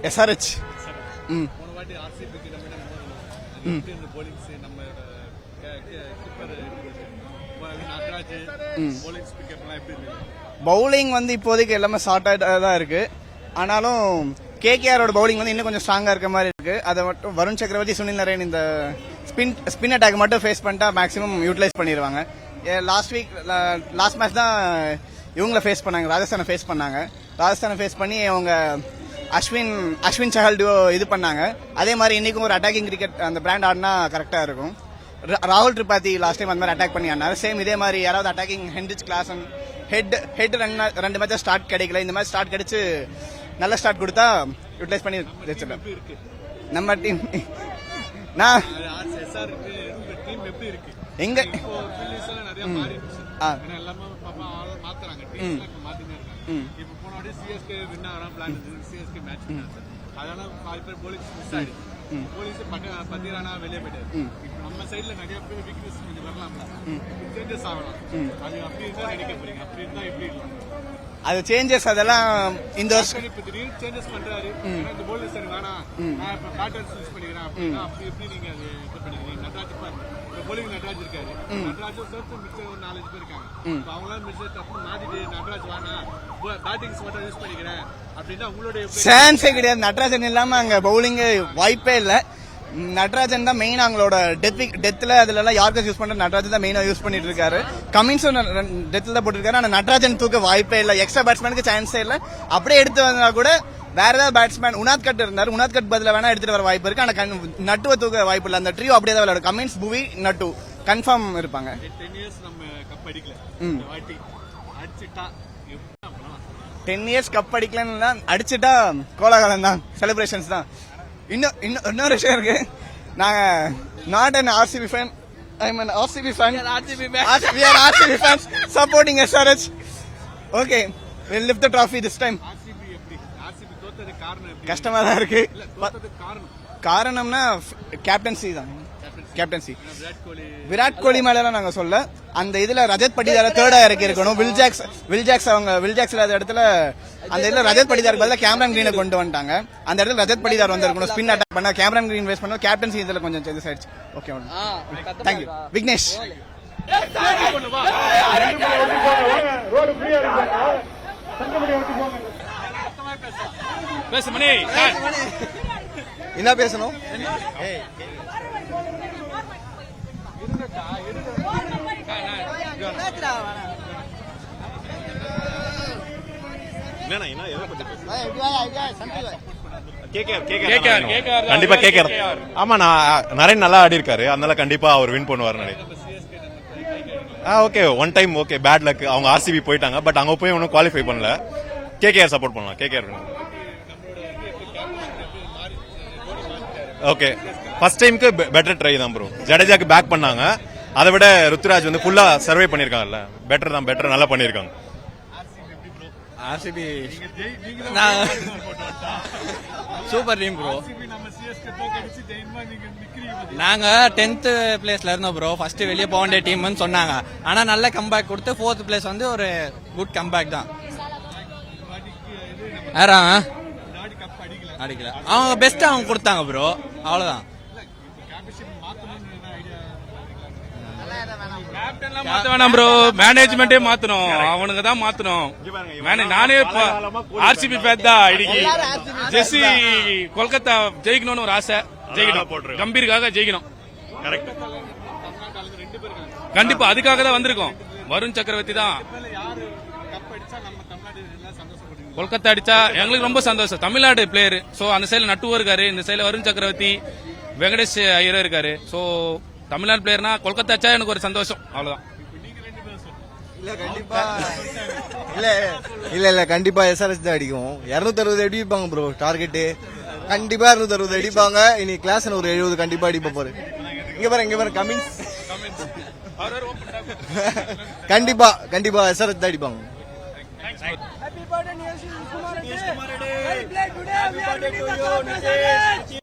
SRH. போன வாட்டி ஆர்சிபிக்கு நம்ம போலிங்ஸ் நம்ம கீப்பர் நட்ராஜ் போலிங்ஸ் பிக்கப்லாம் எப்படி இருக்கு? பவுலிங் வந்து இப்போதைக்கு எல்லாமே ஷார்ட்டாக தான் இருக்கு. ஆனாலும் கேகேஆரோட பவுலிங் வந்து இன்னும் கொஞ்சம் ஸ்ட்ராங்கா இருக்க மாதிரி இருக்கு. அதை மட்டும் வருண் சக்கரவர்த்தி, சுனில் நரேன் இந்த ஸ்பின் அட்டாக் மட்டும் ஃபேஸ் பண்ணிட்டா மேக்ஸிமம் யூட்டிலைஸ் பண்ணிடுவாங்க. லாஸ்ட் மேட்ச் தான் இவங்களை ஃபேஸ் பண்ணாங்க, ராஜஸ்தானை ஃபேஸ் பண்ணாங்க. ராஜஸ்தானை ஃபேஸ் பண்ணி அவங்க அஸ்வின் சஹல் இது பண்ணாங்க. அதே மாதிரி இன்னைக்கும் ஒரு அட்டாக்கிங் கிரிக்கெட் அந்த பிராண்ட் ஆடினா கரெக்டா இருக்கும். ராகுல் திரிபாதி லாஸ்ட் டைம் அந்த மாதிரி அட்டாக் பண்ணி ஆனாரு. சேம் இதே மாதிரி யாராவது அட்டாக்கிங் ஹென்ரிச் கிளாசன் ஹெட் ரெண்டு மேட்சா ஸ்டார்ட் கிடைக்கல. இந்த மாதிரி ஸ்டார்ட் கிடைச்சு நல்ல ஸ்டார்ட் கொடுத்தா யூட்டிலைஸ் பண்ணி வச்சிருக்கேன் நம்ம டீம். நான் எங்க நம்ம சைடுல நிறைய பேர் வீக்னஸ் கொஞ்சம் வரலாம்ல, சேஞ்சஸ் ஆகலாம். அது அப்படி இருந்தா நினைக்க போறீங்க, அப்படி இருந்தா எப்படி இருக்கும்? அது சேஞ்சஸ் அதெல்லாம் இந்த வருஷம் இப்ப திடீர்னு சேஞ்சஸ் பண்றாரு. இந்த போலர் சரி வேணாம், நான் இப்ப பேட்டர்ன்ஸ் யூஸ் பண்ணிக்கிறேன் அப்படின்னா அப்படி எப்படி நீங்க அது இது பண்ணிக்கிறீங்க? நட்ராஜ் போலிங் நட்ராஜ் இருக்காரு, நட்ராஜும் சேர்த்து மிச்சம் ஒரு 4-5 பேர் இருக்காங்க. அவங்களாம் மிச்சம் தப்பு மாத்திட்டு நட்ராஜ் வேணாம் பேட்டிங்ஸ் மட்டும் யூஸ் பண்ணிக்கிறேன் அப்படின்னா உங்களுடைய சான்ஸே கிடையாது. நட்ராஜன் இல்லாம அங்க பவுலிங் வாய்ப்பே இல்லை. நட்ராஜன் தான் மெயின் அவங்களோட டெத்ல அதுல எல்லாம் யாருக்கு யூஸ் பண்ற நட்ராஜன் தான் மெயினா யூஸ் பண்ணிட்டு இருக்காரு. கமின்ஸும் டெத்ல தான் போட்டுருக்காரு. ஆனா நட்ராஜன் தூக்க வாய்ப்பே இல்லை. எக்ஸ்ட்ரா பேட்ஸ்மேனுக்கு சான்ஸே இல்லை. அப்படியே எடுத்து வந்தா கூட வேற ஏதாவது பேட்ஸ்மேன் உனாத் கட் இருந்தாரு, உனாத் கட் பதில வேணா எடுத்துட்டு வர வாய்ப்பு இருக்கு. ஆனா நட்டுவை தூக்க வாய்ப்பு இல்லை. அந்த ட்ரீயோ அப்படியே தான் விளையாடும். கமின்ஸ், புவி, நட்டு கன்ஃபார்ம் இருப்பாங்க. 10 இயர்ஸ் நம்ம கப் அடிக்கல, வாட்டி அடிச்சிட்டா 10 இயர்ஸ் கப் அடிக்கலன்னா அடிச்சுட்டா கோலாகலம் தான், செலிப்ரேஷன்ஸ் தான். இன்னொரு விஷயம் இருக்கு. நாங்க not an RCB fan, I'm an RCB fan. We are RCB fans supporting SRH. Okay, we'll lift the trophy this time. RCB எப்படி? RCB தோத்தது காரணம் எப்படி? கஷ்டமா தான் இருக்கு. தோத்தது காரணம்னா கேப்டன்சி தான். கேப்டன்சி விராட் கோலி மேல நாங்க சொல்ல, அந்த இதுல ரஜத் படிதார தேர்டா இறக்கி இருக்கணும். வில் ஜாக்ஸ் இல்லாத இடத்துல அந்த இதுல ரஜத் படிதார் பதிலா கேமரன் கிரீனை கொண்டு வந்துட்டாங்க. அந்த இடத்துல ரஜத் படிதார் வந்திருக்கணும். ஸ்பின் அட்டாக் பண்ண கேமரன் கிரீன் வேஸ்ட் பண்ண கேப்டன்சி இதுல கொஞ்சம் சேஞ்சஸ் ஆயிடுச்சு. Okay, thank you Vignesh. என்ன பேசணும்? கண்டிப்பா கேட்கறது. ஆமா, நரேன் நல்லா ஆடி இருக்காரு, அதனால கண்டிப்பா அவர் வின் பண்ணுவார் நினைக்கிறேன். Okay, one time okay, bad luck. அவங்க ஆர்சிபி போயிட்டாங்க, பட் அங்க போய் ஒன்னும் குவாலிஃபை பண்ணல. கேகேஆர் சப்போர்ட் பண்ணலாம். KKR okay. ஃபர்ஸ்ட் டைமுக்கு பெட்டர் ட்ரை தான் ப்ரோ. ஜடேஜாக்கு பேக் பண்ணாங்க, அதை விட ருத்துராஜ் வந்து ஃபுல்லா சர்வே பண்ணிருக்காங்கல்ல, பெட்டர் தான், பெட்டர் நல்லா பண்ணிருக்காங்க. RCB super team bro. நாங்க 10th பிளேஸ்ல இருந்தோம் ப்ரோ. ஃபர்ஸ்ட் வெளியே போக வேண்டிய டீம்னு சொன்னாங்க. ஆனா நல்ல கம்பேக் கொடுத்து 4th பிளேஸ் வந்து ஒரு குட் கம்பேக் தான். அடிக்கல, அவங்க பெஸ்ட் அவங்க கொடுத்தாங்க ப்ரோ, அவ்வளவுதான். ப்ரோ மேனேஜ்மெண்டே மாத்தணும், அவனுங்க தான் மாத்தணும். நானே ஆர்சிபி ஃபேன் தான். இன்னைக்கு ஜெர்சி கொல்கத்தா ஜெயிக்கணும்னு ஒரு ஆசை. ஜெயிக்கணும், கம்பீருக்காக ஜெயிக்கணும். கண்டிப்பா அதுக்காக தான் வந்திருக்கோம். வருண் சக்கரவர்த்தி தான். கொல்கத்தா அடிச்சா எங்களுக்கு ரொம்ப சந்தோஷம். தமிழ்நாடு பிளேயர். சோ அந்த சைடுல நட்டுவோ இருக்காரு, இந்த சைடுல வருண் சக்கரவர்த்தி, வெங்கடேஷ் ஐயர் இருக்காரு. சோ தமிழ்நாடு பிளேயர்னா கொல்கத்தா அடிச்சா எனக்கு ஒரு சந்தோஷம், அவ்வளவுதான். இல்ல கண்டிப்பா SRH தான் அடிக்கும். 260 அடிப்பாங்க ப்ரோ டார்கெட். கண்டிப்பா 260 அடிப்பாங்க. இனி கிளாஸ் ஒரு 70 கண்டிப்பா அடிப்ப போறேன். இங்க பாரு கமின்ஸ். கண்டிப்பா SRH தான் அடிப்பாங்க. Happy birthday, Nish Kumar Reddy.